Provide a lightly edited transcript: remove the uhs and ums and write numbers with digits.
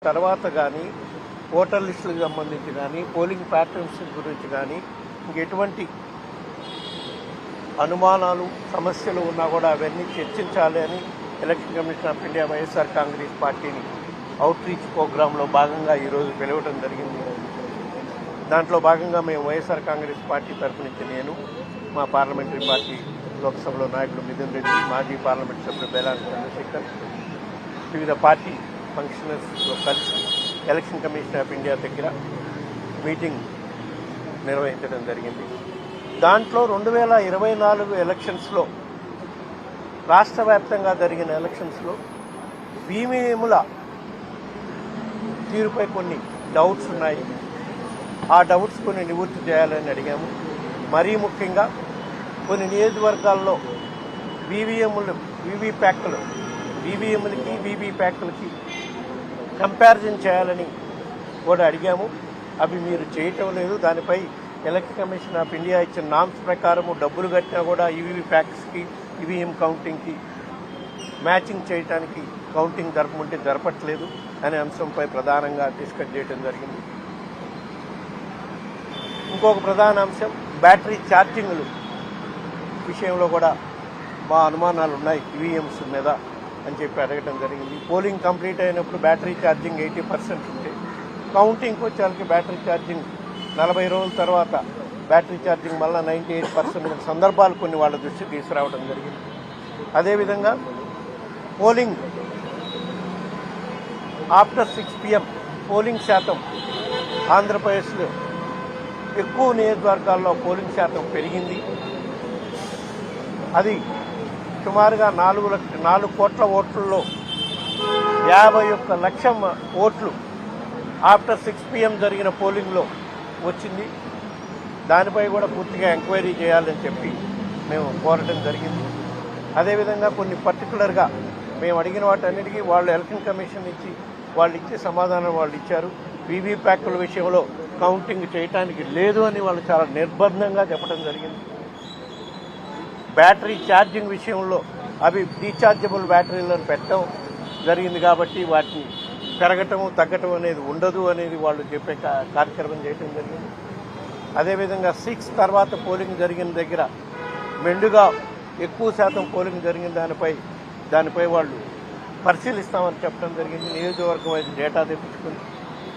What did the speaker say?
తర్వాత కానీ ఓటర్ లిస్టులకు సంబంధించి కానీ పోలింగ్ ప్యాటర్న్స్ గురించి కానీ ఇంకెటువంటి అనుమానాలు సమస్యలు ఉన్నా కూడా అవన్నీ చర్చించాలి అని election commission of India YSR Congress పార్టీని అవుట్ రీచ్ ప్రోగ్రాంలో భాగంగా ఈరోజు పిలవడం జరిగింది. దాంట్లో భాగంగా మేము వైఎస్ఆర్ కాంగ్రెస్ పార్టీ తరఫు నుంచి నేను, మా పార్లమెంటరీ పార్టీ లోక్సభలో నాయకుడు మిథున్ రెడ్డి, మాజీ పార్లమెంట్ సభ్యుడు బేలాన్ చంద్రశేఖర్, వివిధ పార్టీ ఫంక్షనర్స్తో కలిసి ఎలక్షన్ కమిషన్ ఆఫ్ ఇండియా దగ్గర మీటింగ్ నిర్వహించడం జరిగింది. దాంట్లో 2024 ఎలక్షన్స్లో రాష్ట్ర వ్యాప్తంగా జరిగిన ఎలక్షన్స్లో ఈవీఎంల తీరుపై కొన్ని డౌట్స్ ఉన్నాయి. ఆ డౌట్స్ కొన్ని నివృత్తి చేయాలని అడిగాము. మరీ ముఖ్యంగా కొన్ని నియోజకవర్గాల్లో ఈవీఎంలకి వీవీప్యాక్లకి కంపారిజన్ చేయాలని కూడా అడిగాము. అవి మీరు చేయటం లేదు. దానిపై ఎలక్షన్ కమిషన్ ఆఫ్ ఇండియా ఇచ్చిన నామ్స్ ప్రకారము డబ్బులు కట్టినా కూడా ఈవీప్యాక్స్కి ఈవీఎం కౌంటింగ్కి మ్యాచింగ్ చేయడానికి కౌంటింగ్ జరపమంటే జరపట్లేదు అనే అంశంపై ప్రధానంగా డిస్కస్ చేయడం జరిగింది. ఇంకొక ప్రధాన అంశం బ్యాటరీ ఛార్జింగ్లు విషయంలో కూడా మా అనుమానాలు ఉన్నాయి ఈవీఎంస్ మీద అని చెప్పి అడగడం జరిగింది. పోలింగ్ కంప్లీట్ అయినప్పుడు బ్యాటరీ ఛార్జింగ్ 80% ఉంటే కౌంటింగ్కి వచ్చేసరికి బ్యాటరీ ఛార్జింగ్ 40 రోజుల తర్వాత బ్యాటరీ ఛార్జింగ్ మళ్ళీ 98% సందర్భాలు కొన్ని వాళ్ళ దృష్టికి తీసుకురావడం జరిగింది. అదేవిధంగా పోలింగ్ ఆఫ్టర్ 6 PM పోలింగ్ శాతం ఆంధ్రప్రదేశ్లో ఎక్కువ నియోజకవర్గాల్లో పోలింగ్ శాతం పెరిగింది. అది సుమారుగా 4 కోట్ల ఓట్లలో 51 లక్షల ఓట్లు ఆఫ్టర్ 6 PM జరిగిన పోలింగ్లో వచ్చింది. దానిపై కూడా పూర్తిగా ఎంక్వైరీ చేయాలని చెప్పి మేము కోరడం జరిగింది. అదేవిధంగా కొన్ని పర్టికులర్గా మేము అడిగిన వాటన్నిటికీ వాళ్ళు ఎలక్షన్ కమిషన్ ఇచ్చి వాళ్ళు ఇచ్చే సమాధానం వాళ్ళు ఇచ్చారు. వీవీప్యాక్ల విషయంలో కౌంటింగ్ చేయడానికి లేదు అని వాళ్ళు చాలా నిర్బంధంగా చెప్పడం జరిగింది. బ్యాటరీ ఛార్జింగ్ విషయంలో అవి రీఛార్జబుల్ బ్యాటరీలను పెట్టడం జరిగింది కాబట్టి వాటిని పెరగటము తగ్గటం అనేది ఉండదు అనేది వాళ్ళు చెప్పే కార్యక్రమం చేయడం జరిగింది. అదేవిధంగా 6 తర్వాత పోలింగ్ జరిగిన దగ్గర మెండుగా ఎక్కువ శాతం పోలింగ్ జరిగిన దానిపై వాళ్ళు పరిశీలిస్తామని చెప్పడం జరిగింది. నియోజకవర్గం వైపు డేటా తెప్పించుకుని